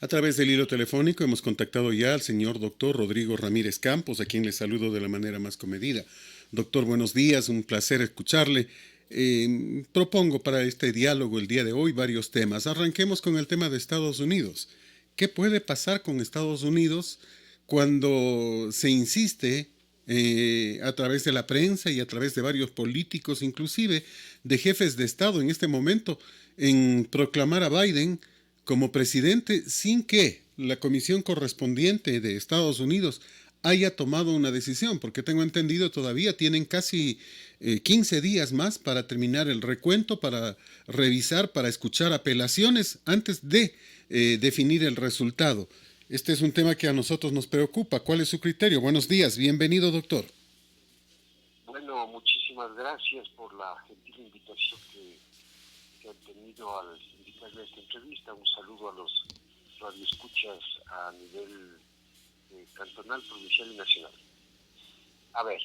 A través del hilo telefónico hemos contactado ya al señor doctor Rodrigo Ramírez Campos, a quien le saludo de la manera más comedida. Doctor, buenos días, un placer escucharle. Propongo para este diálogo el día de hoy varios temas. Arranquemos con el tema de Estados Unidos. ¿Qué puede pasar con Estados Unidos cuando se insiste a través de la prensa y a través de varios políticos, inclusive de jefes de Estado en este momento, en proclamar a Biden como presidente sin que la comisión correspondiente de Estados Unidos haya tomado una decisión? Porque tengo entendido todavía tienen casi 15 días más para terminar el recuento, para revisar, para escuchar apelaciones antes de definir el resultado. Este es un tema que a nosotros nos preocupa. ¿Cuál es su criterio? Buenos días, bienvenido, doctor. Bueno, muchísimas gracias por la gentil invitación que han tenido al invitarme a esta entrevista. Un saludo a los radioescuchas a nivel cantonal, provincial y nacional. A ver,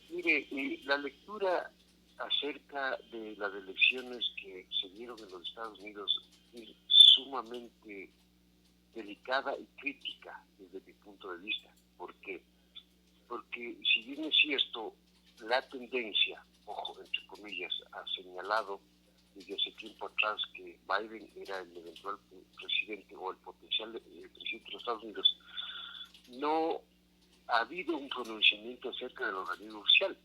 mire, la lectura acerca de las elecciones que se dieron en los Estados Unidos es sumamente delicada y crítica desde mi punto de vista. ¿Por qué? Porque si bien es cierto, la tendencia, ojo, entre comillas, ha señalado desde hace tiempo atrás que Biden era el eventual presidente o el potencial presidente de los Estados Unidos, no ha habido un pronunciamiento acerca del organismo oficial.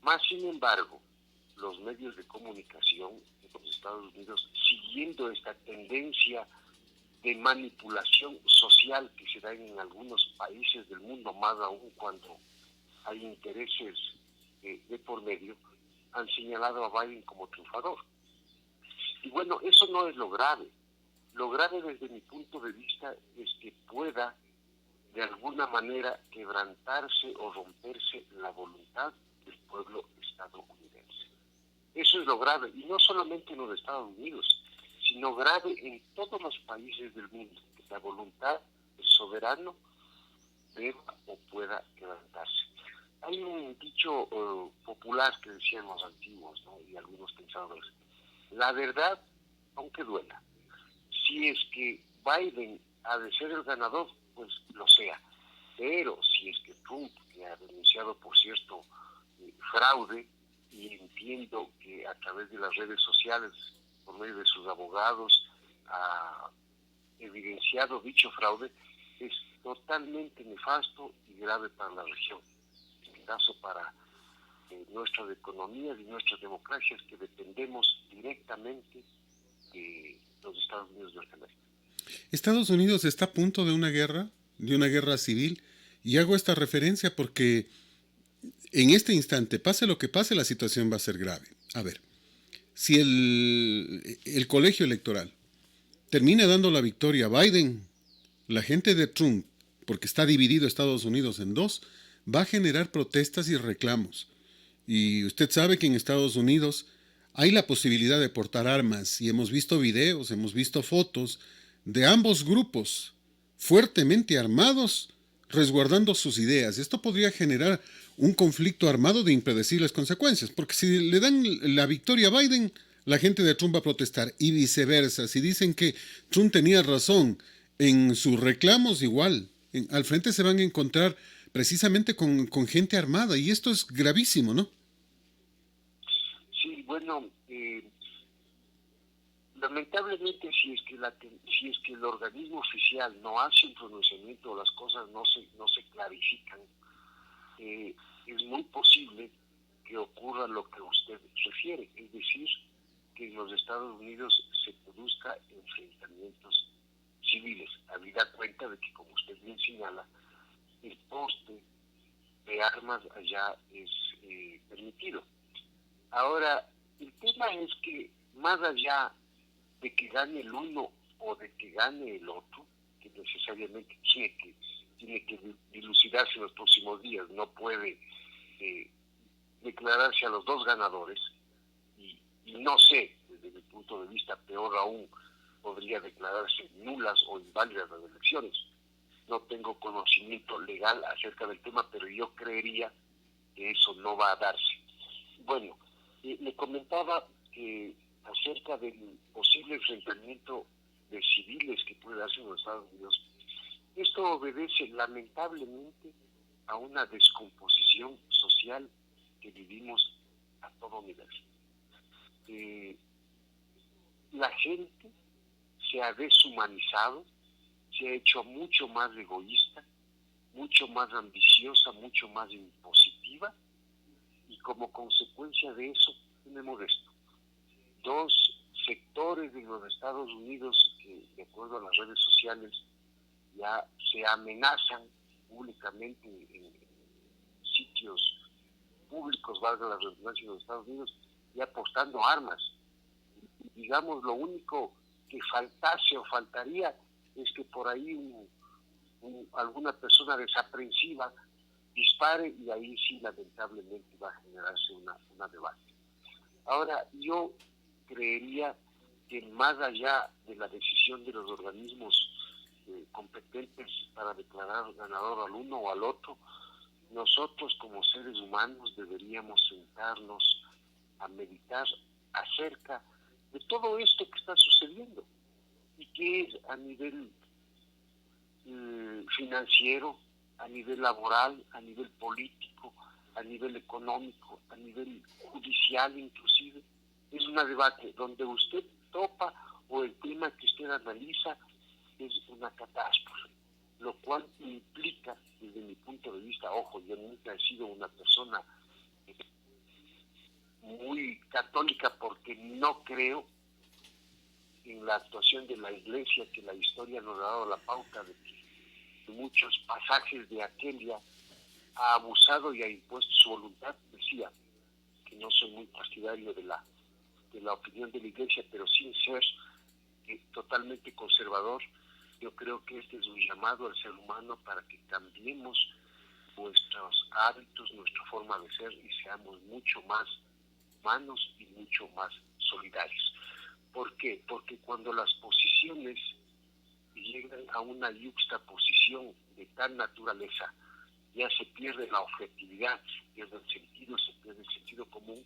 Más sin embargo, los medios de comunicación de los Estados Unidos, siguiendo esta tendencia de manipulación social que se da en algunos países del mundo, más aún cuando hay intereses de por medio, han señalado a Biden como triunfador. Y bueno, eso no es lo grave. Lo grave desde mi punto de vista es que pueda de alguna manera quebrantarse o romperse la voluntad del pueblo estadounidense. Eso es lo grave, y no solamente en los Estados Unidos, sino grave en todos los países del mundo, que la voluntad del soberano deba o pueda quebrantarse. Hay un dicho popular que decían los antiguos, ¿no? Y algunos pensadores: la verdad, aunque duela. Si es que Biden ha de ser el ganador, pues lo sea. Pero si es que Trump, que ha denunciado, por cierto, fraude, y entiendo que a través de las redes sociales, por medio de sus abogados, ha evidenciado dicho fraude, es totalmente nefasto y grave para la región. En este caso, para nuestras economías y nuestras democracias, que dependemos directamente de los Estados Unidos de Norteamérica. Estados Unidos está a punto de una guerra civil, y hago esta referencia porque en este instante, pase lo que pase, la situación va a ser grave. A ver, si el colegio electoral termina dando la victoria a Biden, la gente de Trump, porque está dividido Estados Unidos en dos, va a generar protestas y reclamos. Y usted sabe que en Estados Unidos hay la posibilidad de portar armas, y hemos visto videos, hemos visto fotos de ambos grupos fuertemente armados resguardando sus ideas. Esto podría generar un conflicto armado de impredecibles consecuencias, porque si le dan la victoria a Biden, la gente de Trump va a protestar, y viceversa. Si dicen que Trump tenía razón en sus reclamos, igual. Al frente se van a encontrar precisamente con gente armada, y esto es gravísimo, ¿no? Sí, bueno, lamentablemente, si es que el organismo oficial no hace un pronunciamiento, las cosas no se clarifican, es muy posible que ocurra lo que usted refiere, es decir, que en los Estados Unidos se produzca enfrentamientos civiles. Habida cuenta de que, como usted bien señala, el poste de armas allá es permitido. Ahora, el tema es que más allá de que gane el uno o de que gane el otro, que necesariamente tiene que dilucidarse en los próximos días, no puede eh, declararse a los dos ganadores, y no sé, desde mi punto de vista, peor aún, podría declararse nulas o inválidas las elecciones. No tengo conocimiento legal acerca del tema, pero yo creería que eso no va a darse. Bueno, le comentaba que acerca del posible enfrentamiento de civiles que puede darse en los Estados Unidos, esto obedece lamentablemente a una descomposición social que vivimos a todo nivel. La gente se ha deshumanizado, se ha hecho mucho más egoísta, mucho más ambiciosa, mucho más impositiva, y como consecuencia de eso tenemos esto. Dos sectores de los Estados Unidos que, de acuerdo a las redes sociales, ya se amenazan públicamente en sitios públicos, valga la redundancia, de los Estados Unidos, ya portando armas. Digamos, lo único que faltase o faltaría es que por ahí alguna persona desaprensiva dispare, y ahí sí lamentablemente va a generarse una debate. Ahora, yo creería que más allá de la decisión de los organismos competentes para declarar ganador al uno o al otro, nosotros como seres humanos deberíamos sentarnos a meditar acerca de todo esto que está sucediendo y que es a nivel financiero, a nivel laboral, a nivel político, a nivel económico, a nivel judicial inclusive. Es un debate donde usted topa o el tema que usted analiza es una catástrofe, lo cual implica, desde mi punto de vista, ojo, yo nunca he sido una persona muy católica porque no creo en la actuación de la Iglesia, que la historia nos ha dado la pauta de que en muchos pasajes de aquella ha abusado y ha impuesto su voluntad. Decía que no soy muy partidario de la opinión de la Iglesia, pero sin ser totalmente conservador, yo creo que este es un llamado al ser humano para que cambiemos nuestros hábitos, nuestra forma de ser y seamos mucho más humanos y mucho más solidarios. ¿Por qué? Porque cuando las posiciones llegan a una yuxtaposición de tal naturaleza, ya se pierde la objetividad, se pierde el sentido, se pierde el sentido común,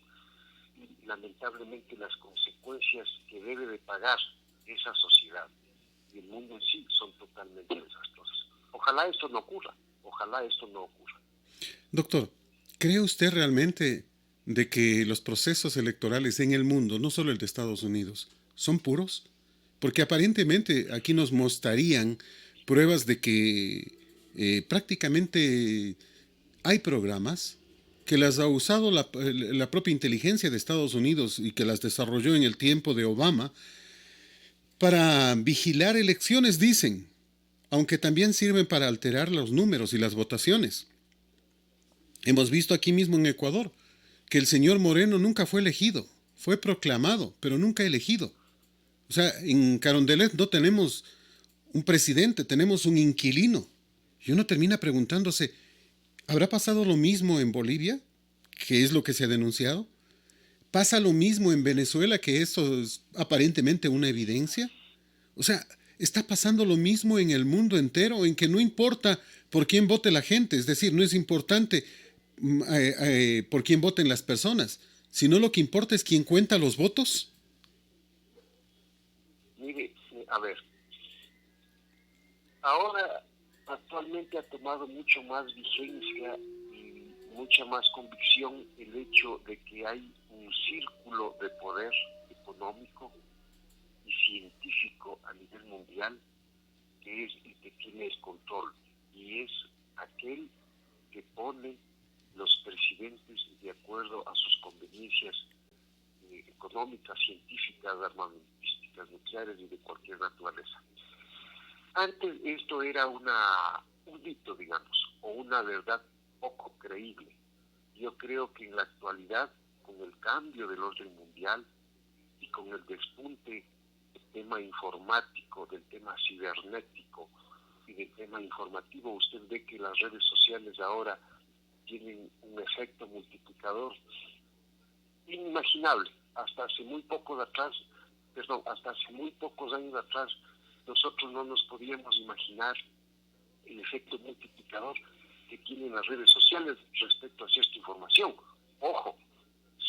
y lamentablemente las consecuencias que debe de pagar esa sociedad y el mundo en sí son totalmente desastrosas. Ojalá esto no ocurra, ojalá esto no ocurra. Doctor, ¿cree usted realmente de que los procesos electorales en el mundo, no solo el de Estados Unidos, son puros? Porque aparentemente aquí nos mostrarían pruebas de que prácticamente hay programas que las ha usado la propia inteligencia de Estados Unidos y que las desarrolló en el tiempo de Obama para vigilar elecciones, dicen, aunque también sirven para alterar los números y las votaciones. Hemos visto aquí mismo en Ecuador que el señor Moreno nunca fue elegido, fue proclamado, pero nunca elegido. O sea, en Carondelet no tenemos un presidente, tenemos un inquilino. Y uno termina preguntándose, ¿habrá pasado lo mismo en Bolivia? ¿Qué es lo que se ha denunciado? ¿Pasa lo mismo en Venezuela, que esto es aparentemente una evidencia? O sea, está pasando lo mismo en el mundo entero, en que no importa por quién vote la gente, es decir, no es importante por quién voten las personas, sino lo que importa es quién cuenta los votos. Mire, a ver, ahora actualmente ha tomado mucho más vigencia y mucha más convicción el hecho de que hay un círculo de poder económico y científico a nivel mundial que es el que tiene el control, y es aquel que pone los presidentes de acuerdo a sus conveniencias económicas, científicas, armamentísticas, nucleares y de cualquier naturaleza. Antes esto era un mito, digamos, o una verdad poco creíble. Yo creo que en la actualidad, con el cambio del orden mundial y con el despunte del tema informático, del tema cibernético y del tema informativo, usted ve que las redes sociales ahora tienen un efecto multiplicador inimaginable. Hasta hace muy pocos años atrás, nosotros no nos podíamos imaginar el efecto multiplicador que tienen las redes sociales respecto a esta información. Ojo,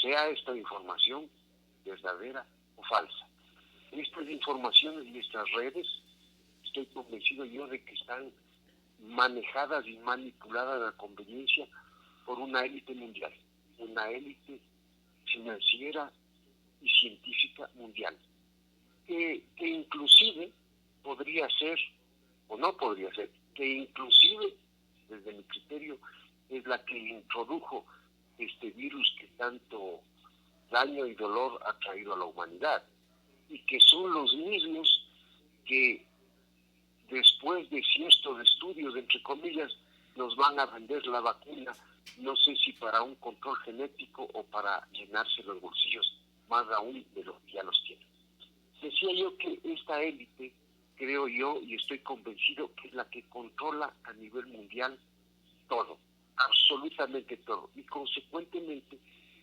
sea esta información verdadera o falsa. Estas informaciones y estas redes, estoy convencido yo de que están manejadas y manipuladas a conveniencia por una élite mundial, una élite financiera y científica mundial, que inclusive podría ser, o no podría ser, que inclusive, desde mi criterio, es la que introdujo este virus que tanto daño y dolor ha traído a la humanidad, y que son los mismos que después de ciertos estudios, entre comillas, nos van a vender la vacuna, no sé si para un control genético o para llenarse los bolsillos, más aún de lo que ya los tienen. Decía yo que esta élite, creo yo, y estoy convencido que es la que controla a nivel mundial todo, absolutamente todo, y consecuentemente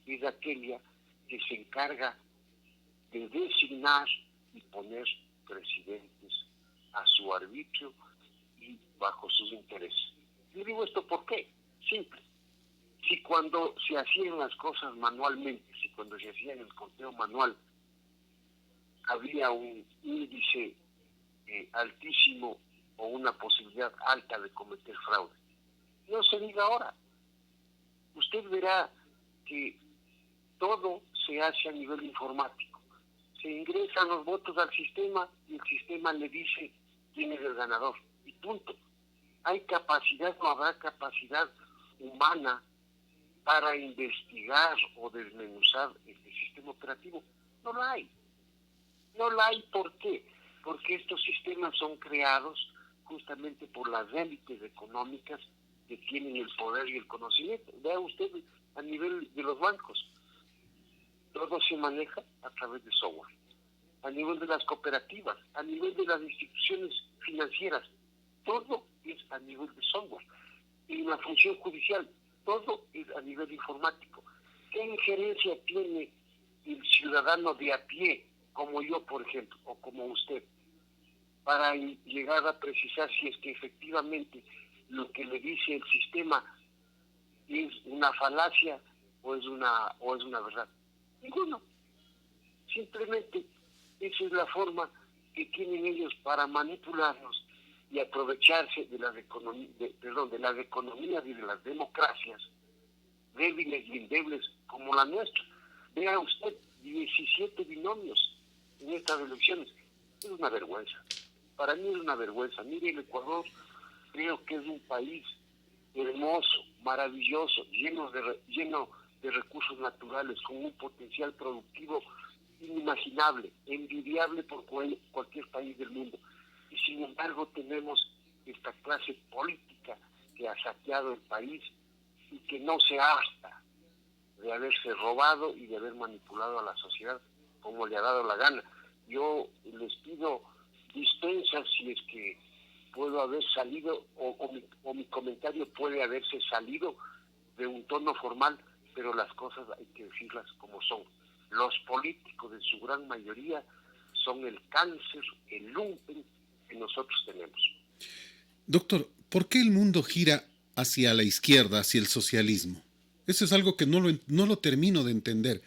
es aquella que se encarga de designar y poner presidentes a su arbitrio y bajo sus intereses. Yo digo esto ¿por qué? Simple. Si cuando se hacían las cosas manualmente, si cuando se hacía el conteo manual, había un índice altísimo o una posibilidad alta de cometer fraude, no se diga ahora. Usted verá que todo se hace a nivel informático. Se ingresan los votos al sistema y el sistema le dice quién es el ganador. Y punto. ¿Hay capacidad, no habrá capacidad humana para investigar o desmenuzar este sistema operativo? No la hay. No la hay, ¿por qué? Porque estos sistemas son creados justamente por las élites económicas que tienen el poder y el conocimiento. Vea usted a nivel de los bancos. Todo se maneja a través de software. A nivel de las cooperativas, a nivel de las instituciones financieras, todo es a nivel de software. Y la función judicial, todo es a nivel informático. ¿Qué injerencia tiene el ciudadano de a pie, como yo, por ejemplo, o como usted, para llegar a precisar si es que efectivamente lo que le dice el sistema es una falacia o es una verdad? Ninguno. Simplemente esa es la forma que tienen ellos para manipularnos y aprovecharse de las economías y de las democracias débiles y endebles como la nuestra. Vea usted 17 binomios en estas elecciones. Es una vergüenza. Para mí es una vergüenza. Mire, el Ecuador creo que es un país hermoso, maravilloso, lleno de recursos naturales, con un potencial productivo inimaginable, envidiable por cualquier país del mundo. Y sin embargo tenemos esta clase política que ha saqueado el país y que no se harta de haberse robado y de haber manipulado a la sociedad como le ha dado la gana. Yo les pido dispensa si es que puedo haber salido o mi comentario puede haberse salido de un tono formal, pero las cosas hay que decirlas como son. Los políticos en su gran mayoría son el cáncer, el lumpen que nosotros tenemos. Doctor, ¿por qué el mundo gira hacia la izquierda, hacia el socialismo? Eso es algo que no lo termino de entender,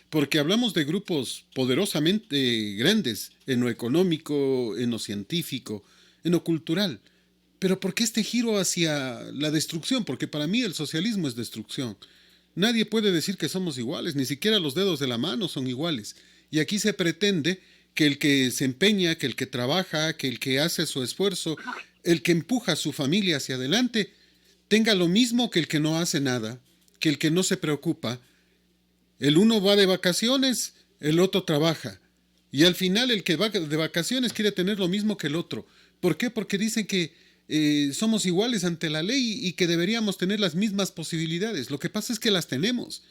porque hablamos de grupos poderosamente grandes en lo económico, en lo científico, en lo cultural. Pero ¿por qué este giro hacia la destrucción? Porque para mí el socialismo es destrucción. Nadie puede decir que somos iguales, ni siquiera los dedos de la mano son iguales. Y aquí se pretende que el que se empeña, que el que trabaja, que el que hace su esfuerzo, el que empuja a su familia hacia adelante, tenga lo mismo que el que no hace nada, que el que no se preocupa. El uno va de vacaciones, el otro trabaja. Y al final el que va de vacaciones quiere tener lo mismo que el otro. ¿Por qué? Porque dicen que somos iguales ante la ley y que deberíamos tener las mismas posibilidades. Lo que pasa es que las tenemos,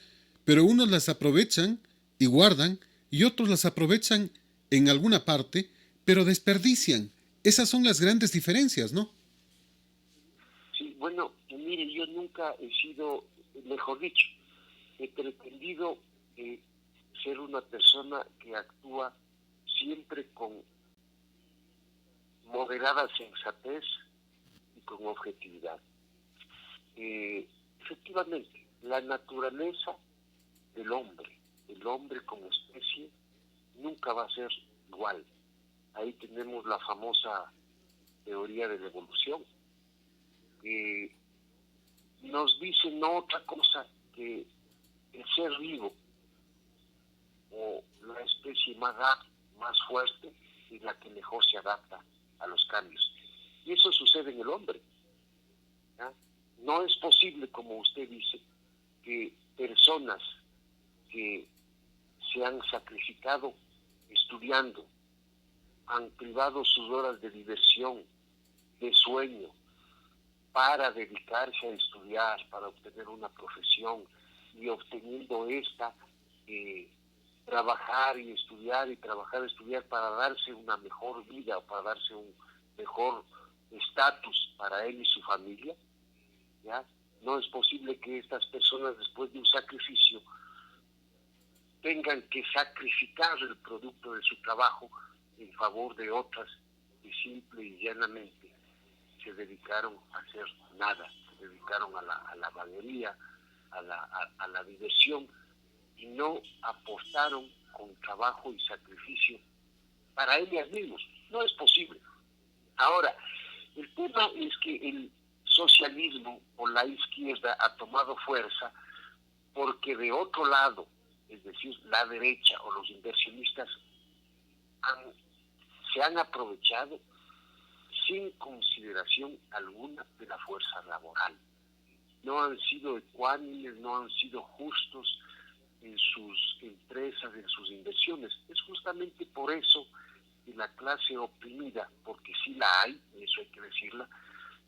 pero unos las aprovechan y guardan y otros las aprovechan en alguna parte, pero desperdician. Esas son las grandes diferencias, ¿no? Sí, bueno, mire, yo nunca he sido, mejor dicho, he pretendido ser una persona que actúa siempre con moderada sensatez y con objetividad. Efectivamente, la naturaleza del hombre como especie, nunca va a ser igual. Ahí tenemos la famosa teoría de la evolución, que nos dice no otra cosa que el ser vivo o la especie más fuerte es la que mejor se adapta a los cambios. Y eso sucede en el hombre. ¿Ya? No es posible, como usted dice, que personas que se han sacrificado estudiando, han privado sus horas de diversión, de sueño, para dedicarse a estudiar, para obtener una profesión, y obteniendo esta, trabajar y estudiar para darse una mejor vida o para darse un mejor estatus para él y su familia. ¿Ya? No es posible que estas personas, después de un sacrificio, tengan que sacrificar el producto de su trabajo en favor de otras que simple y llanamente se dedicaron a hacer nada, se dedicaron a la vaguería, a la diversión, y no apostaron con trabajo y sacrificio para ellas mismos. No es posible. Ahora, el tema es que el socialismo o la izquierda ha tomado fuerza porque de otro lado, es decir, la derecha o los inversionistas se han aprovechado sin consideración alguna de la fuerza laboral. No han sido ecuánimes, no han sido justos en sus empresas, en sus inversiones. Es justamente por eso que la clase oprimida, porque sí la hay, eso hay que decirla,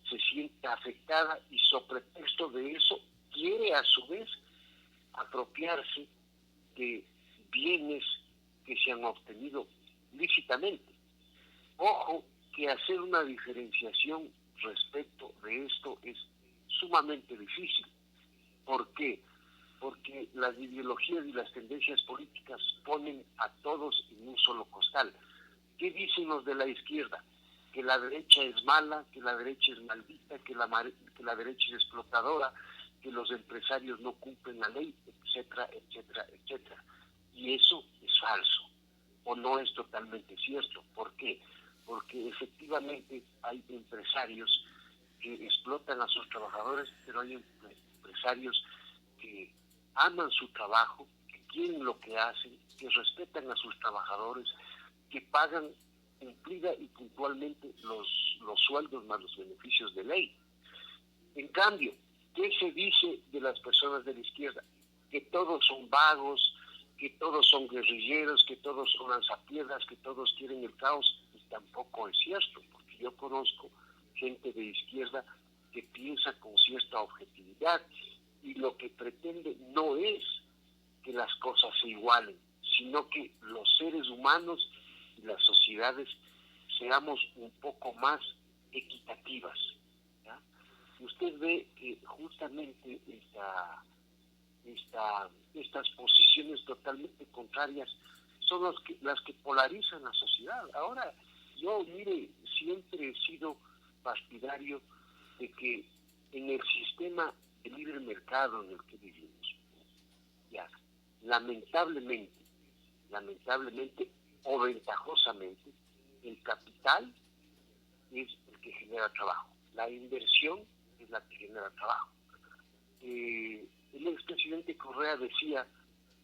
se siente afectada y sobre pretexto de eso quiere a su vez apropiarse de bienes que se han obtenido lícitamente. Ojo que hacer una diferenciación respecto de esto es sumamente difícil. ¿Por qué? Porque las ideologías y las tendencias políticas ponen a todos en un solo costal. ¿Qué dicen los de la izquierda? Que la derecha es mala, que la derecha es maldita, que la derecha es explotadora, que los empresarios no cumplen la ley, etcétera, etcétera, etcétera. Y eso es falso, o no es totalmente cierto. ¿Por qué? Porque efectivamente hay empresarios que explotan a sus trabajadores, pero hay empresarios que aman su trabajo, que quieren lo que hacen, que respetan a sus trabajadores, que pagan cumplida y puntualmente los sueldos más los beneficios de ley. En cambio, ¿qué se dice de las personas de la izquierda? Que todos son vagos, que todos son guerrilleros, que todos son lanzapiedras, que todos quieren el caos. Y tampoco es cierto, porque yo conozco gente de izquierda que piensa con cierta objetividad y lo que pretende no es que las cosas se igualen, sino que los seres humanos y las sociedades seamos un poco más equitativas. ¿Ya? Usted ve que justamente estas posiciones totalmente contrarias son las que polarizan la sociedad. Ahora, yo, mire, siempre he sido partidario de que en el sistema de libre mercado en el que vivimos, ya, lamentablemente o ventajosamente, el capital es el que genera trabajo. La inversión es la que genera trabajo. El expresidente Correa decía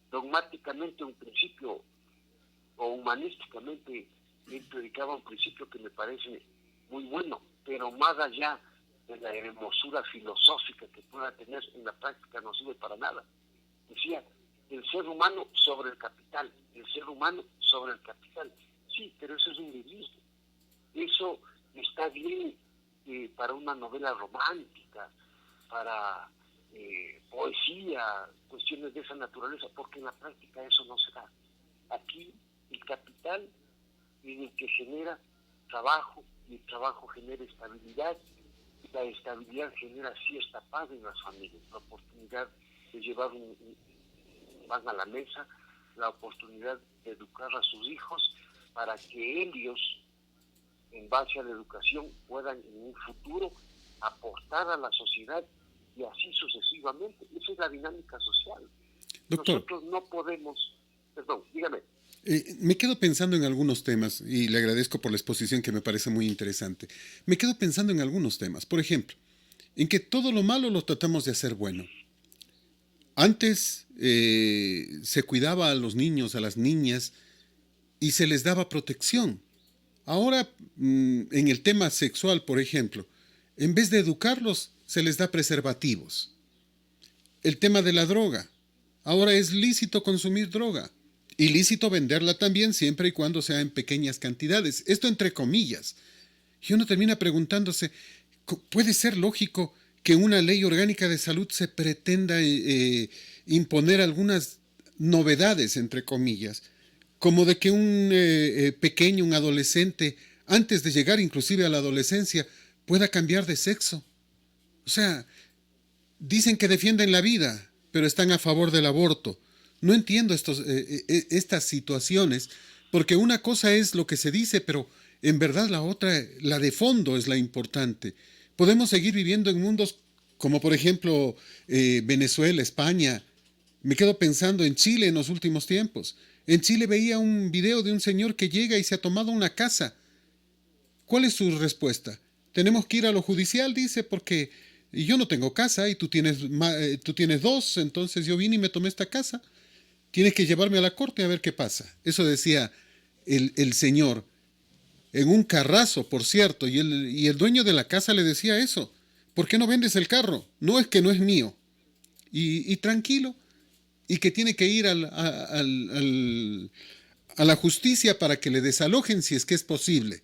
dogmáticamente un principio, o humanísticamente, él predicaba un principio que me parece muy bueno, pero más allá de la hermosura filosófica que pueda tener, en la práctica no sirve para nada. Decía, el ser humano sobre el capital, el ser humano sobre el capital. Sí, pero eso es un lirismo. Eso está bien para una novela romántica, para poesía, cuestiones de esa naturaleza, porque en la práctica eso no se da. Aquí el capital es el que genera trabajo, y el trabajo genera estabilidad, y la estabilidad genera cierta paz en las familias, la oportunidad de llevar un pan a la mesa, la oportunidad de educar a sus hijos para que ellos, en base a la educación, puedan en un futuro aportar a la sociedad y así sucesivamente. Esa es la dinámica social. Doctor, Nosotros no podemos, perdón, dígame. Me quedo pensando en algunos temas y le agradezco por la exposición que me parece muy interesante. Me quedo pensando en algunos temas. Por ejemplo, en que todo lo malo lo tratamos de hacer bueno. Antes se cuidaba a los niños, a las niñas y se les daba protección. Ahora, en el tema sexual, por ejemplo, en vez de educarlos, se les da preservativos. El tema de la droga. Ahora es lícito consumir droga. Y lícito venderla también siempre y cuando sea en pequeñas cantidades. Esto entre comillas. Y uno termina preguntándose, ¿puede ser lógico que en una ley orgánica de salud se pretenda imponer algunas novedades, entre comillas, como de que un pequeño, un adolescente, antes de llegar inclusive a la adolescencia, pueda cambiar de sexo? O sea, dicen que defienden la vida, pero están a favor del aborto. No entiendo estas situaciones, porque una cosa es lo que se dice, pero en verdad la otra, la de fondo, es la importante. Podemos seguir viviendo en mundos como por ejemplo Venezuela, España. Me quedo pensando en Chile en los últimos tiempos. En Chile veía un video de un señor que llega y se ha tomado una casa. ¿Cuál es su respuesta? Tenemos que ir a lo judicial, dice, porque yo no tengo casa y tú tienes dos, entonces yo vine y me tomé esta casa. Tienes que llevarme a la corte a ver qué pasa. Eso decía el señor, en un carrazo, por cierto, y el dueño de la casa le decía eso. ¿Por qué no vendes el carro? No, es que no es mío. Y tranquilo, y que tiene que ir a la justicia para que le desalojen si es que es posible.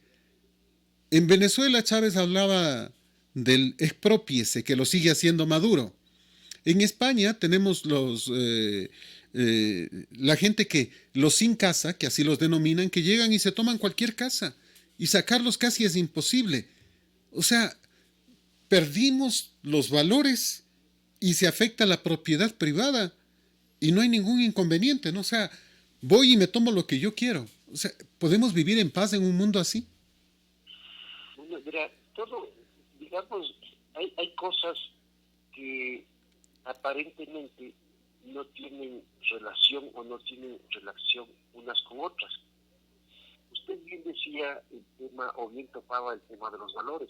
En Venezuela Chávez hablaba del expropiese, que lo sigue haciendo Maduro. En España tenemos la gente que, los sin casa, que así los denominan, que llegan y se toman cualquier casa. Y sacarlos casi es imposible. O sea, perdimos los valores y se afecta la propiedad privada. Y no hay ningún inconveniente, ¿no? O sea, voy y me tomo lo que yo quiero. O sea, ¿podemos vivir en paz en un mundo así? Bueno, mira, todo, digamos, hay cosas que aparentemente no tienen relación o no tienen relación unas con otras. Usted bien decía el tema, o bien topaba el tema de los valores.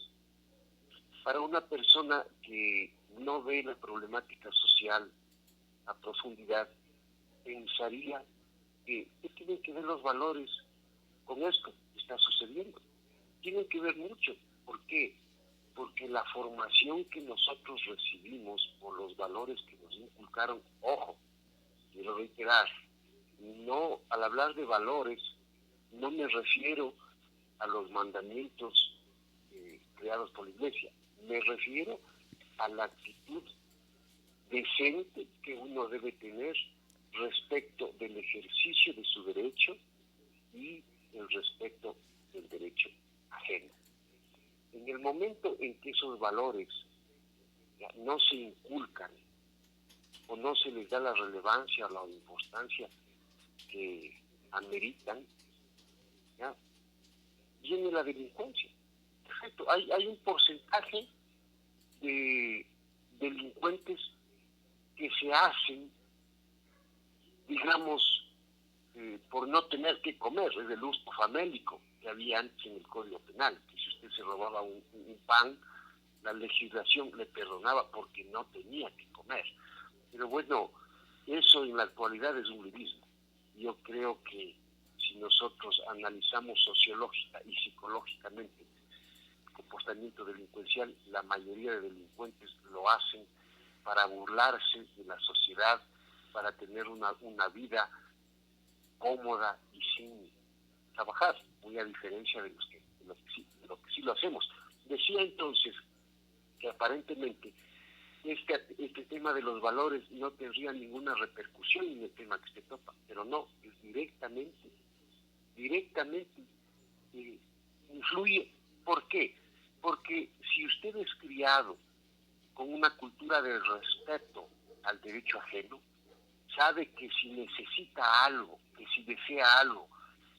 Para una persona que no ve la problemática social a profundidad, pensaría que ¿qué tienen que ver los valores con esto que está sucediendo? Tienen que ver mucho. ¿Por qué? Porque la formación que nosotros recibimos por los valores que nos inculcaron, ojo, quiero reiterar, no, al hablar de valores, no me refiero a los mandamientos creados por la Iglesia, me refiero a la actitud decente que uno debe tener respecto del ejercicio de su derecho y el respeto del derecho ajeno. En el momento en que esos valores no se inculcan o no se les da la relevancia o la importancia que ameritan, ¿ya? Viene la delincuencia. Perfecto. Hay un porcentaje de delincuentes que se hacen, digamos, por no tener que comer, es el uso famélico que había antes en el Código Penal, que si usted se robaba un pan, la legislación le perdonaba porque no tenía que comer. Pero bueno, eso en la actualidad es un lirismo. Yo creo que si nosotros analizamos sociológica y psicológicamente el comportamiento delincuencial, la mayoría de delincuentes lo hacen para burlarse de la sociedad, para tener una vida cómoda y sin trabajar, muy a diferencia de lo que sí lo hacemos. Decía entonces que aparentemente este tema de los valores no tendría ninguna repercusión en el tema que usted topa, pero no, es directamente influye. ¿Por qué? Porque si usted es criado con una cultura de respeto al derecho ajeno, sabe que si necesita algo, que si desea algo,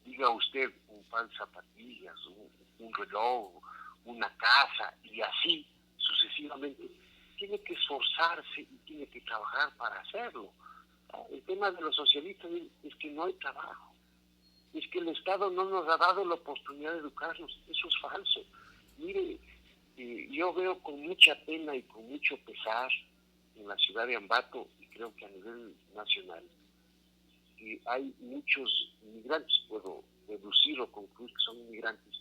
diga usted un par de zapatillas, un reloj, una casa y así sucesivamente, tiene que esforzarse y tiene que trabajar para hacerlo. El tema de los socialistas es que no hay trabajo. es que el Estado no nos ha dado la oportunidad de educarnos. Eso es falso. Mire, yo veo con mucha pena y con mucho pesar en la ciudad de Ambato, y creo que a nivel nacional, que hay muchos inmigrantes, puedo deducir o concluir que son inmigrantes,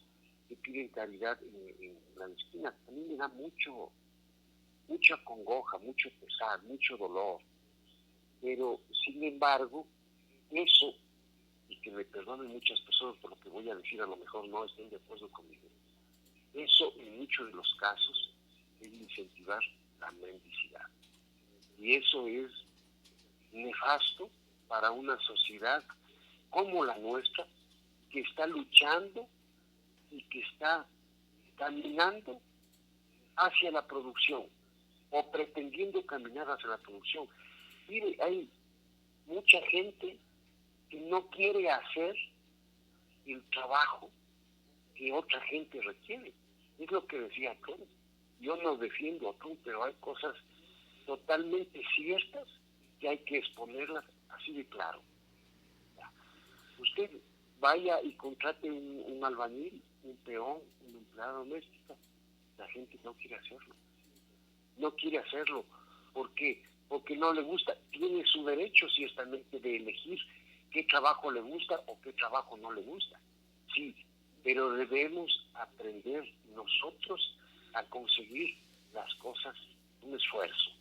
que piden caridad en la esquina. A mí me da mucha congoja, mucho pesar, mucho dolor. Pero, sin embargo, eso, y que me perdonen muchas personas por lo que voy a decir, a lo mejor no estén de acuerdo conmigo, eso en muchos de los casos es incentivar la mendicidad. Y eso es nefasto para una sociedad como la nuestra, que está luchando y que está caminando hacia la producción, o pretendiendo caminar hacia la producción. Mire, hay mucha gente que no quiere hacer el trabajo que otra gente requiere. Es lo que decía Trump. Yo no defiendo a Trump, pero hay cosas totalmente ciertas que hay que exponerlas así de claro. Usted vaya y contrate un albañil, un peón, un empleado doméstico. La gente no quiere hacerlo. No quiere hacerlo. ¿Por qué? Porque no le gusta. Tiene su derecho ciertamente de elegir qué trabajo le gusta o qué trabajo no le gusta. Sí, pero debemos aprender nosotros a conseguir las cosas con esfuerzo,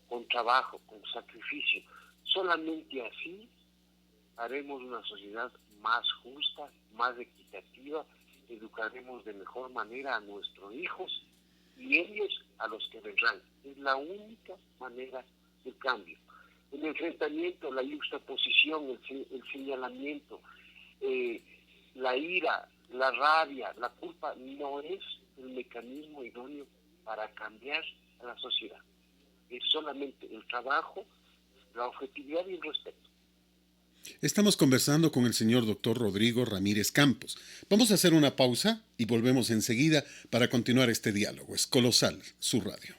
con trabajo, con sacrificio. Solamente así haremos una sociedad más justa, más equitativa, educaremos de mejor manera a nuestros hijos y ellos a los que vendrán. Es la única manera de cambio. El enfrentamiento, la juxtaposición, el señalamiento, la ira, la rabia, la culpa no es el mecanismo idóneo para cambiar a la sociedad. Es solamente el trabajo, la objetividad y el respeto. Estamos conversando con el señor doctor Rodrigo Ramírez Campos. Vamos a hacer una pausa y volvemos enseguida para continuar este diálogo. Es Colosal, su radio.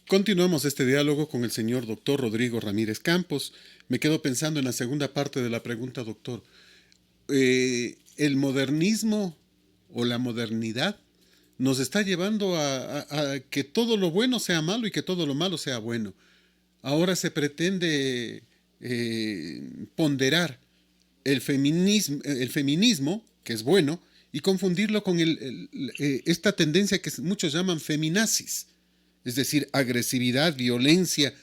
Continuamos este diálogo con el señor doctor Rodrigo Ramírez Campos. Me quedo pensando en la segunda parte de la pregunta, doctor. ¿El modernismo o la modernidad nos está llevando a que todo lo bueno sea malo y que todo lo malo sea bueno? Ahora se pretende ponderar el feminismo, que es bueno, y confundirlo con esta tendencia que muchos llaman feminazis, es decir, agresividad, violencia,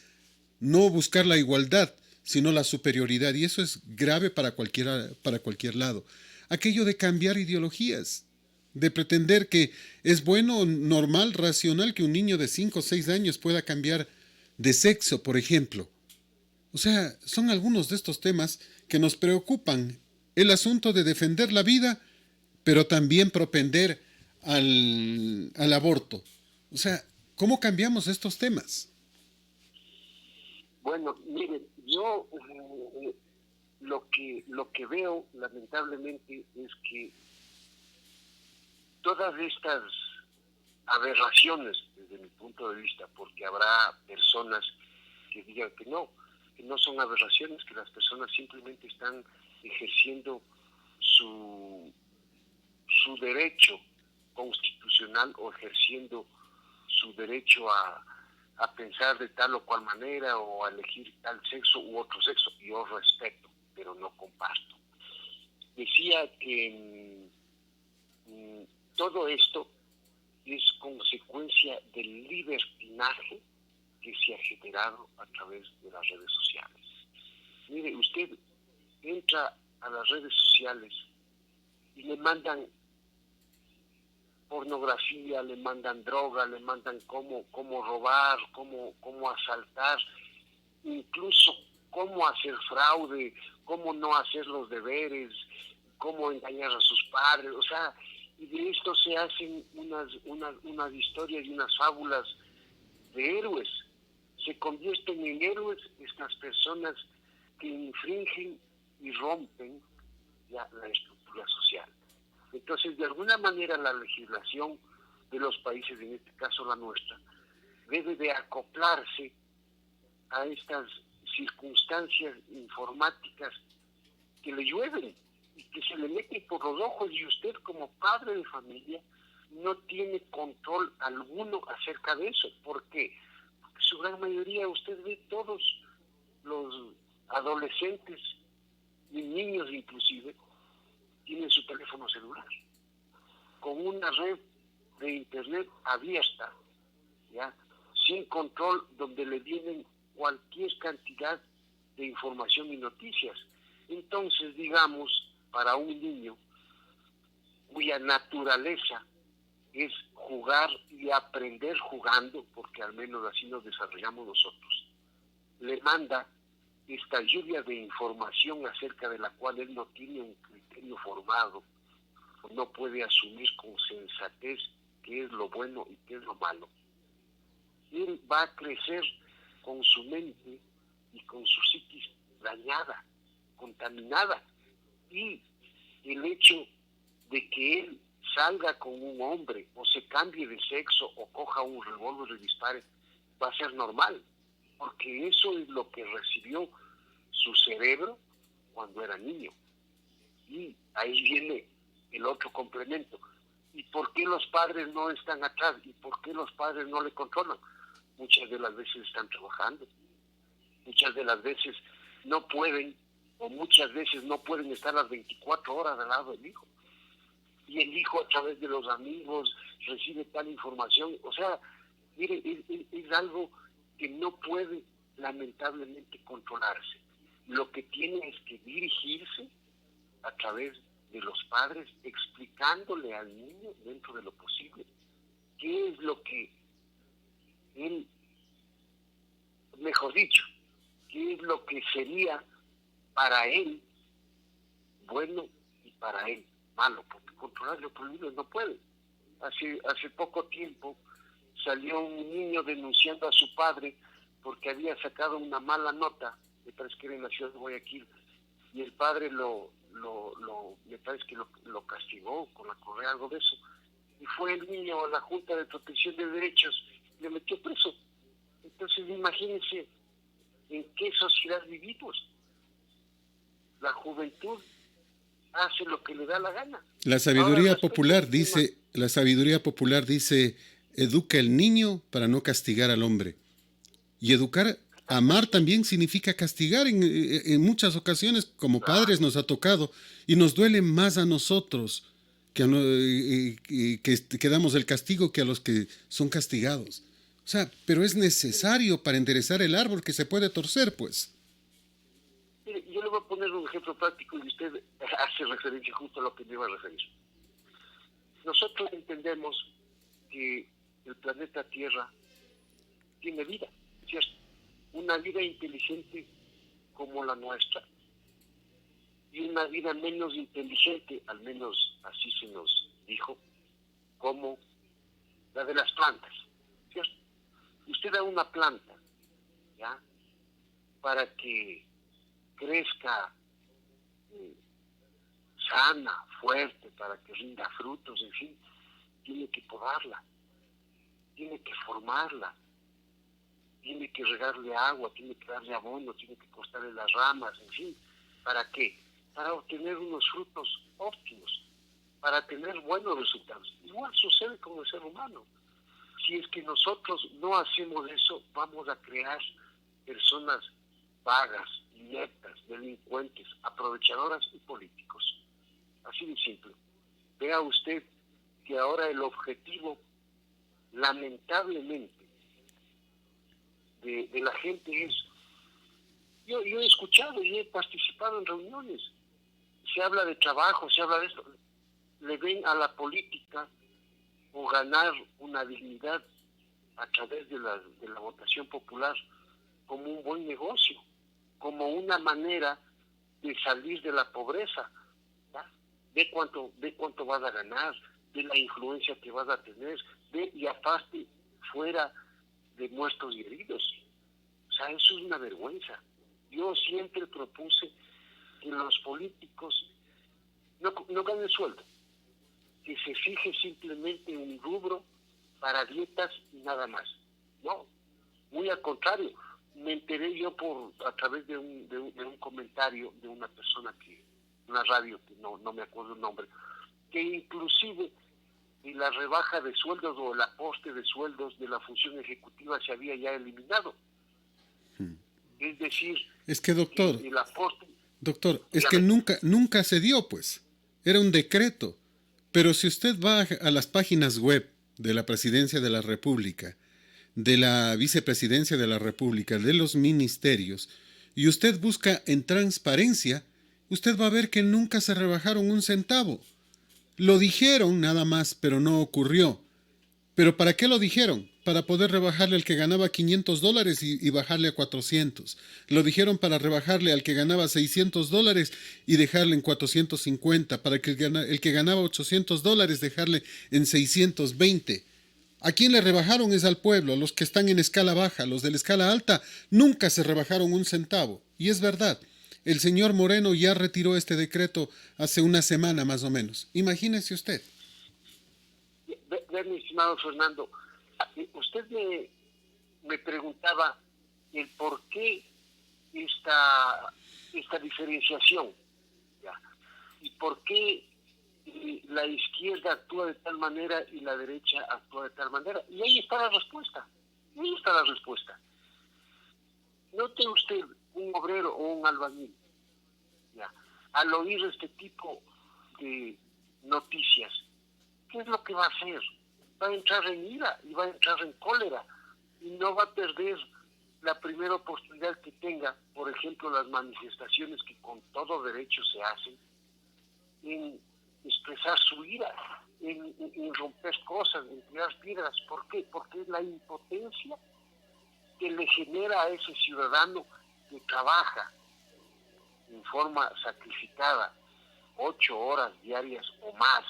no buscar la igualdad, sino la superioridad, y eso es grave para cualquier lado. Aquello de cambiar ideologías, de pretender que es bueno, normal, racional que un niño de 5 o 6 años pueda cambiar de sexo, por ejemplo. O sea, son algunos de estos temas que nos preocupan. El asunto de defender la vida, pero también propender al aborto. O sea, ¿cómo cambiamos estos temas? Bueno, mire, yo lo que veo lamentablemente es que todas estas aberraciones, desde mi punto de vista, porque habrá personas que digan que no son aberraciones, que las personas simplemente están ejerciendo su derecho constitucional o ejerciendo su derecho a pensar de tal o cual manera o a elegir tal sexo u otro sexo. Yo respeto, pero no comparto. Decía que todo esto es consecuencia del libertinaje que se ha generado a través de las redes sociales. Mire, usted entra a las redes sociales y le mandan pornografía, le mandan droga, le mandan cómo robar, cómo asaltar, incluso cómo hacer fraude, cómo no hacer los deberes, cómo engañar a sus padres, o sea, y de esto se hacen unas historias y unas fábulas de héroes. Se convierten en héroes estas personas que infringen y rompen la estructura social. Entonces, de alguna manera, la legislación de los países, en este caso la nuestra, debe de acoplarse a estas circunstancias informáticas que le llueven y que se le meten por los ojos, y usted como padre de familia no tiene control alguno acerca de eso. ¿Por qué? Porque su gran mayoría, usted ve todos los adolescentes y niños inclusive, tienen su teléfono celular con una red de internet abierta, ¿ya? Sin control, donde le vienen cualquier cantidad de información y noticias. Entonces, digamos, para un niño cuya naturaleza es jugar y aprender jugando, porque al menos así nos desarrollamos nosotros, le manda esta lluvia de información acerca de la cual él no tiene un criterio formado, no puede asumir con sensatez qué es lo bueno y qué es lo malo. Él va a crecer con su mente y con su psiquis dañada, contaminada, y el hecho de que él salga con un hombre o se cambie de sexo o coja un revólver y dispare va a ser normal, porque eso es lo que recibió su cerebro cuando era niño. Y ahí viene el otro complemento. ¿Y por qué los padres no están atrás? ¿Y por qué los padres no le controlan? Muchas de las veces están trabajando, muchas de las veces no pueden, o muchas veces no pueden estar las 24 horas al lado del hijo. Y el hijo, a través de los amigos, recibe tal información. O sea, mire, es algo que no puede lamentablemente controlarse. Lo que tiene es que dirigirse a través de los padres, explicándole al niño, dentro de lo posible, qué es lo que él, mejor dicho, qué es lo que sería para él bueno y para él malo, porque controlar lo prohibido no puede. Hace poco tiempo salió un niño denunciando a su padre porque había sacado una mala nota, me parece que era en la ciudad de Guayaquil, y el padre me parece que lo castigó con la correa, algo de eso, y fue el niño a la Junta de Protección de Derechos y le metió preso. Entonces imagínense en qué sociedad vivimos. La juventud hace lo que le da la gana. La sabiduría popular dice, educa el niño para no castigar al hombre. Y educar, amar también significa castigar en muchas ocasiones, como padres nos ha tocado, y nos duele más a nosotros que damos el castigo que a los que son castigados. O sea, pero es necesario para enderezar el árbol que se puede torcer, pues. Mire, yo le voy a poner un ejemplo práctico y usted hace referencia justo a lo que me iba a referir. Nosotros entendemos que el planeta Tierra tiene vida, ¿cierto? Una vida inteligente como la nuestra y una vida menos inteligente, al menos así se nos dijo, como la de las plantas, ¿cierto? Usted da una planta, ¿ya?, para que crezca sana, fuerte, para que rinda frutos, en fin, tiene que podarla, tiene que formarla, tiene que regarle agua, tiene que darle abono, tiene que cortarle las ramas, en fin. ¿Para qué? Para obtener unos frutos óptimos, para tener buenos resultados. Igual sucede con el ser humano. Si es que nosotros no hacemos eso, vamos a crear personas vagas, ineptas, delincuentes, aprovechadoras y políticos. Así de simple. Vea usted que ahora el objetivo, lamentablemente, de la gente es... Yo he escuchado y he participado en reuniones. Se habla de trabajo, se habla de esto. Le ven a la política o ganar una dignidad a través de la votación popular como un buen negocio, como una manera de salir de la pobreza. ¿Ya? Ve cuánto vas a ganar, de la influencia que vas a tener, y aparte fuera de muertos y heridos. O sea, eso es una vergüenza. Yo siempre propuse que los políticos no ganen sueldo, que se fije simplemente un rubro para dietas y nada más. No, muy al contrario. Me enteré yo a través de un comentario de una persona una radio, que no me acuerdo el nombre, que inclusive la rebaja de sueldos o el aporte de sueldos de la función ejecutiva se había ya eliminado. Es decir, es que doctor, el aporte... Doctor, es que nunca se dio, pues. Era un decreto. Pero si usted va a las páginas web de la Presidencia de la República, de la Vicepresidencia de la República, de los ministerios, y usted busca en transparencia, usted va a ver que nunca se rebajaron un centavo. Lo dijeron nada más, pero no ocurrió. ¿Pero para qué lo dijeron? Para poder rebajarle al que ganaba $500 y bajarle a 400. Lo dijeron para rebajarle al que ganaba $600 y dejarle en 450. Para que el que ganaba $800 dejarle en 620. ¿A quién le rebajaron? Es al pueblo, a los que están en escala baja. Los de la escala alta nunca se rebajaron un centavo. Y es verdad, el señor Moreno ya retiró este decreto hace una semana más o menos. Imagínese usted. Mi estimado Fernando, usted me preguntaba el por qué esta diferenciación, ¿ya? Y por qué la izquierda actúa de tal manera y la derecha actúa de tal manera. Y ahí está la respuesta. Note usted un obrero o un albañil, ¿ya? Al oír este tipo de noticias, ¿qué es lo que va a hacer? Va a entrar en ira y va a entrar en cólera y no va a perder la primera oportunidad que tenga, por ejemplo, las manifestaciones que con todo derecho se hacen, en expresar su ira, en romper cosas, en tirar piedras. ¿Por qué? Porque es la impotencia que le genera a ese ciudadano que trabaja en forma sacrificada 8 horas diarias o más,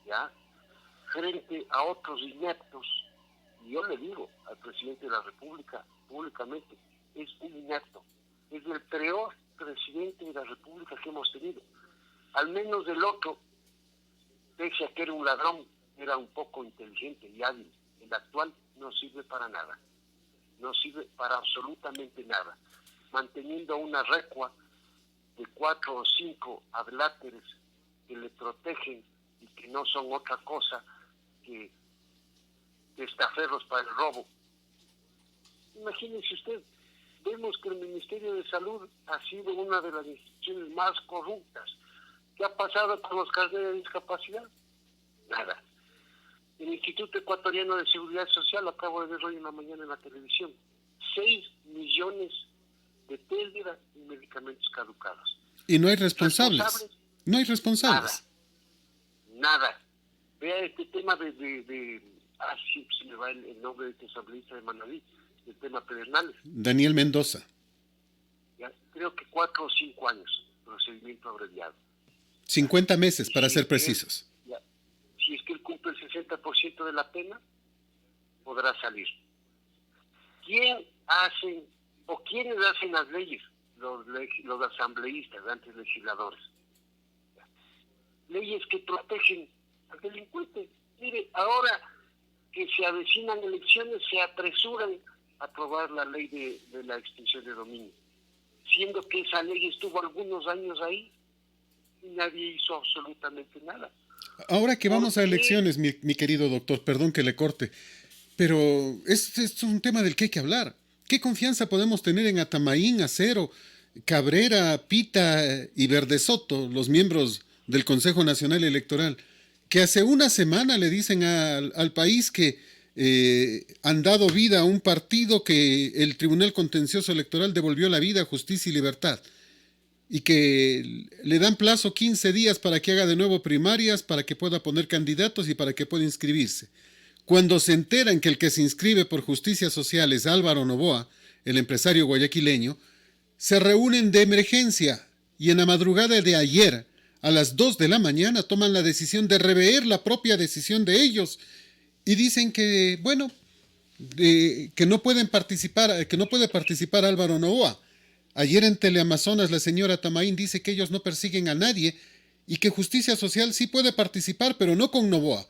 ¿ya? Frente a otros ineptos. Y yo le digo al presidente de la República públicamente, es un inepto, es el peor presidente de la República que hemos tenido. Al menos del otro, pese a que era un ladrón, era un poco inteligente y hábil. El actual no sirve para nada, no sirve para absolutamente nada, manteniendo una recua de 4 o 5 adláteres que le protegen y que no son otra cosa que testaferros para el robo. Imagínense usted, vemos que el Ministerio de Salud ha sido una de las instituciones más corruptas. ¿Qué ha pasado con los carnets de discapacidad? Nada. El Instituto Ecuatoriano de Seguridad Social, lo acabo de ver hoy en la mañana en la televisión, 6 millones de pérdidas y medicamentos caducados. Y no hay responsables. No hay responsables. Nada. Vea este tema sí, se me va el nombre de este asambleísta de Manaví, el tema Pedernales. Daniel Mendoza. Ya, creo que 4 o 5 años, procedimiento abreviado. 50 meses, para ser precisos. Si es que él cumple el 60% de la pena, podrá salir. ¿Quiénes hacen las leyes? Los asambleístas, antes legisladores. Leyes que protegen al delincuente, Mire, ahora que se avecinan elecciones, se apresuran a aprobar la ley de la extinción de dominio, siendo que esa ley estuvo algunos años ahí y nadie hizo absolutamente nada. Ahora que vamos a elecciones, mi querido doctor, perdón que le corte, pero es un tema del que hay que hablar. ¿Qué confianza podemos tener en Atamaín, Acero, Cabrera, Pita y Verdesoto, los miembros del Consejo Nacional Electoral, que hace una semana le dicen al país que han dado vida a un partido que el Tribunal Contencioso Electoral devolvió la vida, justicia y libertad? Y que le dan plazo 15 días para que haga de nuevo primarias, para que pueda poner candidatos y para que pueda inscribirse. Cuando se enteran que el que se inscribe por Justicia Social es Álvaro Noboa, el empresario guayaquileño, se reúnen de emergencia y en la madrugada de ayer, a las 2 de la mañana, toman la decisión de rever la propia decisión de ellos y dicen que, bueno, que no pueden participar, que no puede participar Álvaro Noboa. Ayer en Teleamazonas la señora Tamaín dice que ellos no persiguen a nadie y que Justicia Social sí puede participar, pero no con Noboa,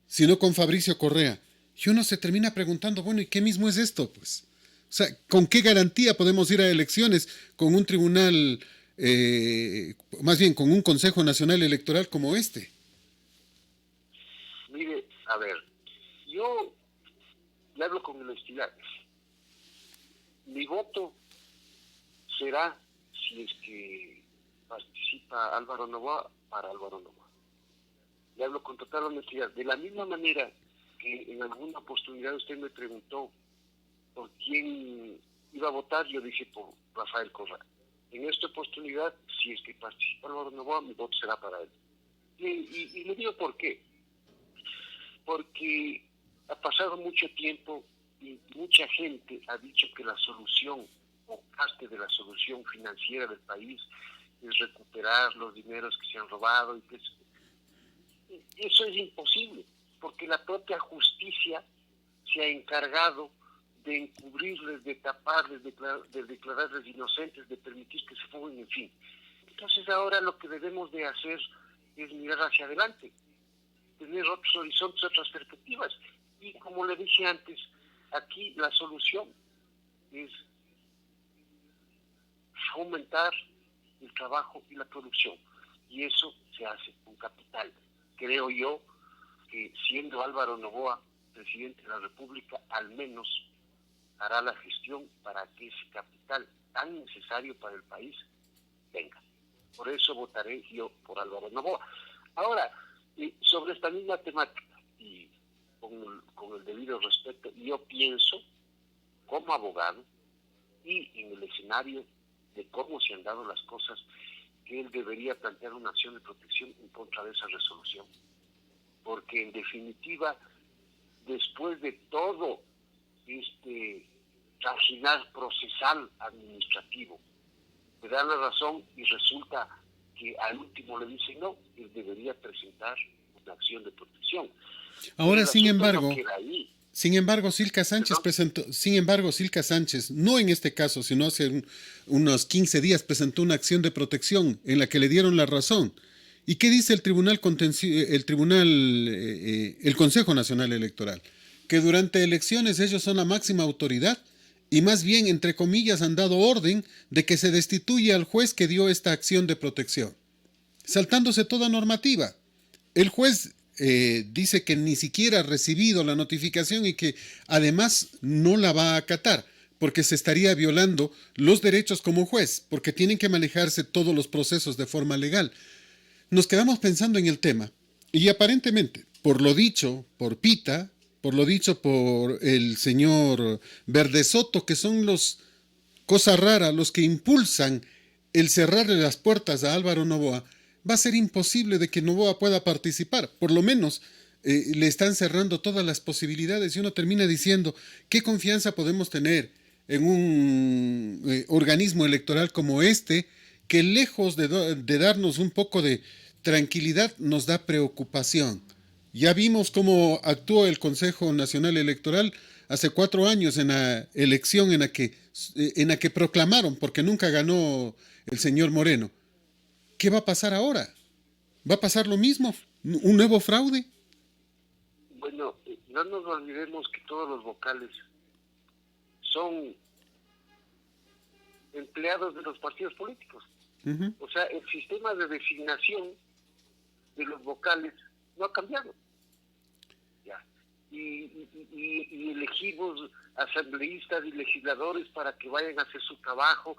sino con Fabricio Correa. Y uno se termina preguntando, bueno, ¿y qué mismo es esto? Pues, o sea, ¿con qué garantía podemos ir a elecciones con un tribunal, más bien con un Consejo Nacional Electoral como este? Mire, a ver, yo le hablo con honestidad. Mi voto será, si es que participa Álvaro Noboa, para Álvaro Noboa. Le hablo con total honestidad. De la misma manera que en alguna oportunidad usted me preguntó por quién iba a votar, yo dije por Rafael Correa. En esta oportunidad, si es que participa Álvaro Noboa, mi voto será para él. Y le digo por qué. Porque ha pasado mucho tiempo y mucha gente ha dicho que la solución o parte de la solución financiera del país es recuperar los dineros que se han robado y que eso es imposible, porque la propia justicia se ha encargado de encubrirles, de taparles, de declararles inocentes, de permitir que se fuguen, en fin. Entonces ahora lo que debemos de hacer es mirar hacia adelante, tener otros horizontes, otras perspectivas. Y como le dije antes, aquí la solución es fomentar el trabajo y la producción. Y eso se hace con capital. Creo yo que siendo Álvaro Noboa presidente de la República, al menos hará la gestión para que ese capital tan necesario para el país venga. Por eso votaré yo por Álvaro Noboa. Ahora, sobre esta misma temática y con el debido respeto, yo pienso como abogado y en el escenario de cómo se han dado las cosas, que él debería plantear una acción de protección en contra de esa resolución. Porque en definitiva, después de todo este trajinar procesal administrativo, le dan la razón y resulta que al último le dicen no, él debería presentar una acción de protección. Ahora, sin embargo, Silca Sánchez, no en este caso, sino hace unos 15 días presentó una acción de protección en la que le dieron la razón. ¿Y qué dice el el Consejo Nacional Electoral? Que durante elecciones ellos son la máxima autoridad y más bien, entre comillas, han dado orden de que se destituya al juez que dio esta acción de protección, saltándose toda normativa. El juez dice que ni siquiera ha recibido la notificación y que además no la va a acatar, porque se estaría violando los derechos como juez, porque tienen que manejarse todos los procesos de forma legal. Nos quedamos pensando en el tema y aparentemente, por lo dicho por Pita, por lo dicho por el señor Verdesoto, que son los cosas raras, los que impulsan el cerrarle las puertas a Álvaro Noboa, va a ser imposible de que Noboa pueda participar. Por lo menos le están cerrando todas las posibilidades y uno termina diciendo, ¿qué confianza podemos tener en un organismo electoral como este, que lejos de darnos un poco de tranquilidad, nos da preocupación? Ya vimos cómo actuó el Consejo Nacional Electoral hace 4 años en la elección en la que proclamaron, porque nunca ganó el señor Moreno. ¿Qué va a pasar ahora? ¿Va a pasar lo mismo? ¿Un nuevo fraude? Bueno, no nos olvidemos que todos los vocales son empleados de los partidos políticos. Ujú. O sea, el sistema de designación de los vocales no ha cambiado. Ya. Y elegimos asambleístas y legisladores para que vayan a hacer su trabajo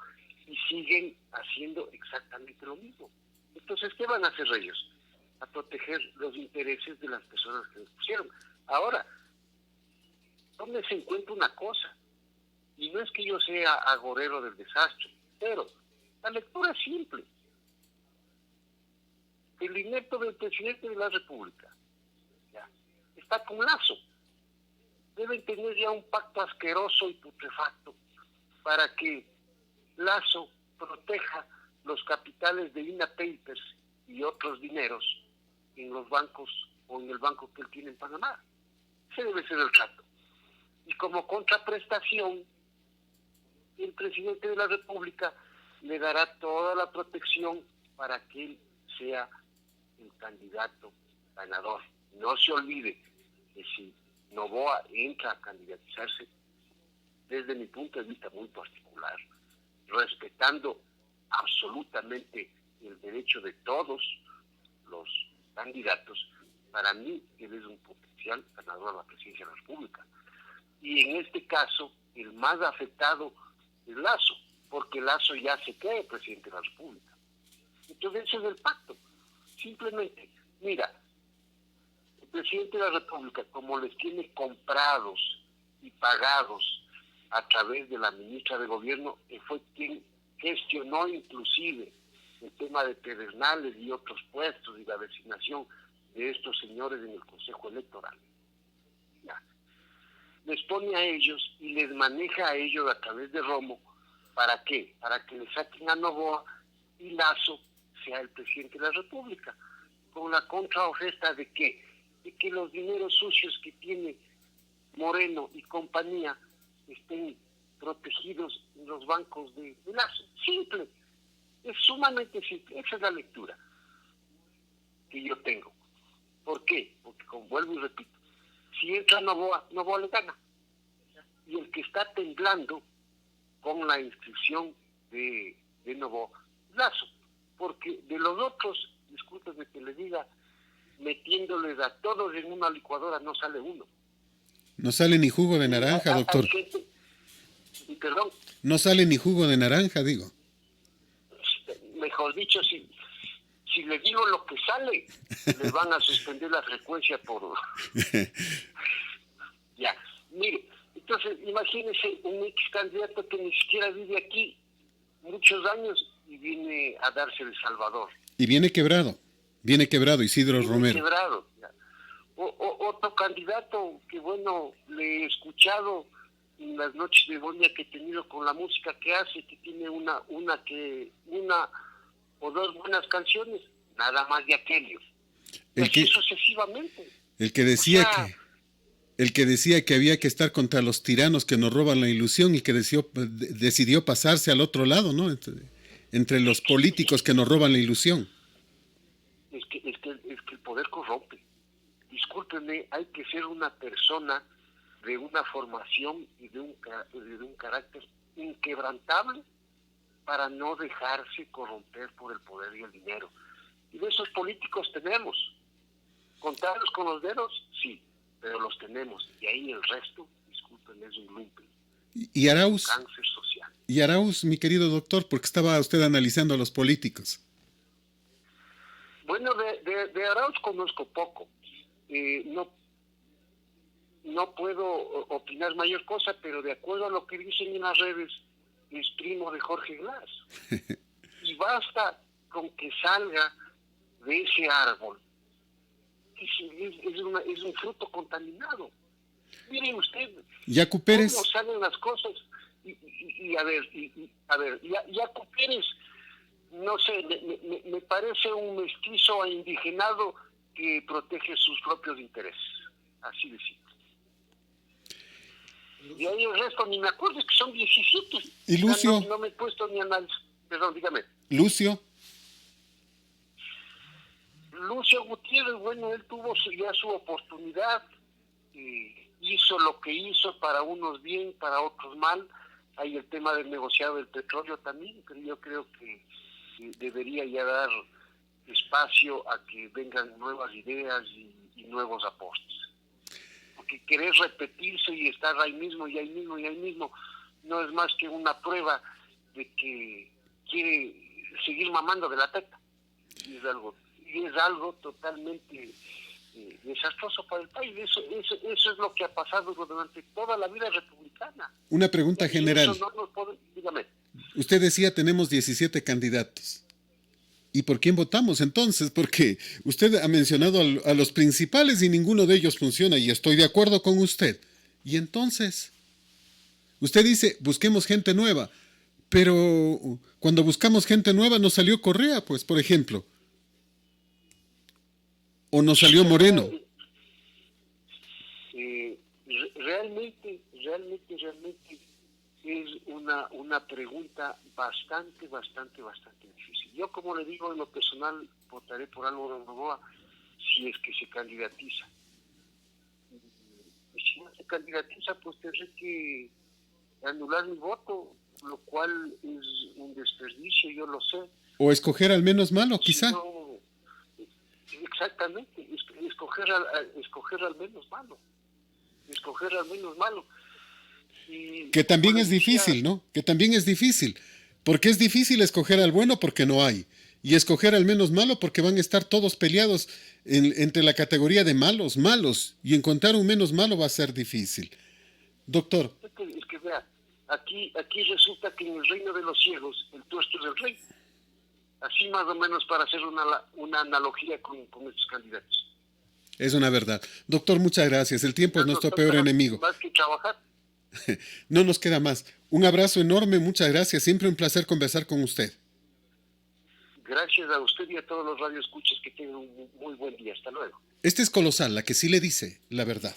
y siguen haciendo exactamente lo mismo. Entonces, ¿qué van a hacer ellos? A proteger los intereses de las personas que les pusieron. Ahora, tómese en cuenta una cosa, y no es que yo sea agorero del desastre, pero la lectura es simple. El inepto del presidente de la República ya está con Lazo. Deben tener ya un pacto asqueroso y putrefacto para que Lazo proteja los capitales de INA Papers y otros dineros en los bancos o en el banco que él tiene en Panamá. Ese debe ser el trato. Y como contraprestación, el presidente de la República le dará toda la protección para que él sea el candidato ganador. No se olvide que si Noboa entra a candidatizarse, desde mi punto de vista muy particular, respetando absolutamente el derecho de todos los candidatos, para mí él es un potencial ganador a la presidencia de la República. Y en este caso, el más afectado es Lazo, porque Lazo ya se cree presidente de la República. Entonces ese es el pacto. Simplemente, mira, el presidente de la República, como les tiene comprados y pagados a través de la ministra de Gobierno, que fue quien gestionó inclusive el tema de pedernales y otros puestos y la designación de estos señores en el Consejo Electoral. Ya. Les pone a ellos y les maneja a ellos a través de Romo. ¿Para qué? Para que le saquen a Noboa y Lazo sea el presidente de la República. Con la contraoferta de qué? De que los dineros sucios que tiene Moreno y compañía estén protegidos en los bancos de Lazo. Simple. Es sumamente simple. Esa es la lectura que yo tengo. ¿Por qué? Porque, como vuelvo y repito, si entra Noboa, Noboa le gana. Y el que está temblando con la inscripción de Noboa, Lazo. Porque de los otros, discúlpenme que le diga, metiéndoles a todos en una licuadora no sale uno. No sale ni jugo de naranja, doctor. Hay gente, perdón, No sale ni jugo de naranja, digo. mejor dicho, si le digo lo que sale, les van a suspender la frecuencia por... Ya, mire, entonces imagínese un ex candidato que ni siquiera vive aquí muchos años y viene a darse El Salvador. Y viene quebrado Isidro Romero. Quebrado, ya. Otro candidato que, bueno, le he escuchado en las noches de bolia que he tenido con la música que hace, que tiene una o dos buenas canciones, nada más de aquellos. Y así sucesivamente. El que decía que había que estar contra los tiranos que nos roban la ilusión y que decidió pasarse al otro lado, ¿no? Entre los políticos que nos roban la ilusión. Es que el poder corrompe. Discúlpenme, hay que ser una persona de una formación y de un carácter inquebrantable para no dejarse corromper por el poder y el dinero. Y de esos políticos tenemos. ¿Contarlos con los dedos? Sí, pero los tenemos. Y ahí el resto, discúlpenme, es un lumpen. ¿Y Arauz? Cáncer social. Y Arauz, mi querido doctor, porque estaba usted analizando a los políticos. Bueno, de Arauz conozco poco. No puedo opinar mayor cosa, pero de acuerdo a lo que dicen en las redes, es primo de Jorge Glass. Y basta con que salga de ese árbol. Es un fruto contaminado. Miren usted, Yacu Pérez. cómo salen las cosas. Y a ver, Yacu Pérez, no sé, me parece un mestizo e indigenado que protege sus propios intereses. Así de simple. Y ahí el resto ni me acuerdo, es que son 17. ¿Y Lucio? No me he puesto ni análisis. Perdón, dígame. Lucio Gutiérrez, bueno, él tuvo ya su oportunidad. hizo lo que hizo, para unos bien, para otros mal. Hay el tema del negociado del petróleo también, pero yo creo que debería ya dar espacio a que vengan nuevas ideas y nuevos aportes. Porque querer repetirse y estar ahí mismo y ahí mismo y ahí mismo no es más que una prueba de que quiere seguir mamando de la teta. Y es algo totalmente desastroso para el país. Eso es lo que ha pasado durante toda la vida republicana. Una pregunta general. Dígame. Usted decía tenemos 17 candidatos. ¿Y por quién votamos entonces? Porque usted ha mencionado a los principales y ninguno de ellos funciona, y estoy de acuerdo con usted. Y entonces, usted dice, busquemos gente nueva, pero cuando buscamos gente nueva nos salió Correa, pues, por ejemplo. ¿O nos salió Moreno? Realmente es una pregunta bastante difícil. Yo, como le digo, en lo personal votaré por Álvaro Noboa si es que se candidatiza. Y si no se candidatiza, pues tendré que anular mi voto, lo cual es un desperdicio, yo lo sé. O escoger al menos malo, quizá. No, exactamente, escoger al menos malo. Escoger al menos malo. Que también es difícil, ¿no? Que también es difícil. Porque es difícil escoger al bueno porque no hay. Y escoger al menos malo porque van a estar todos peleados entre la categoría de malos. Y encontrar un menos malo va a ser difícil. Doctor. Es que vea, aquí resulta que en el reino de los cielos el tuerto es el rey. Así más o menos, para hacer una analogía con estos candidatos. Es una verdad. Doctor, muchas gracias. El tiempo es nuestro peor enemigo. Más que trabajar. No nos queda más. Un abrazo enorme, muchas gracias. Siempre un placer conversar con usted. Gracias a usted y a todos los radioescuchas, que tengan un muy buen día. Hasta luego. Este es Colosal, la que sí le dice la verdad.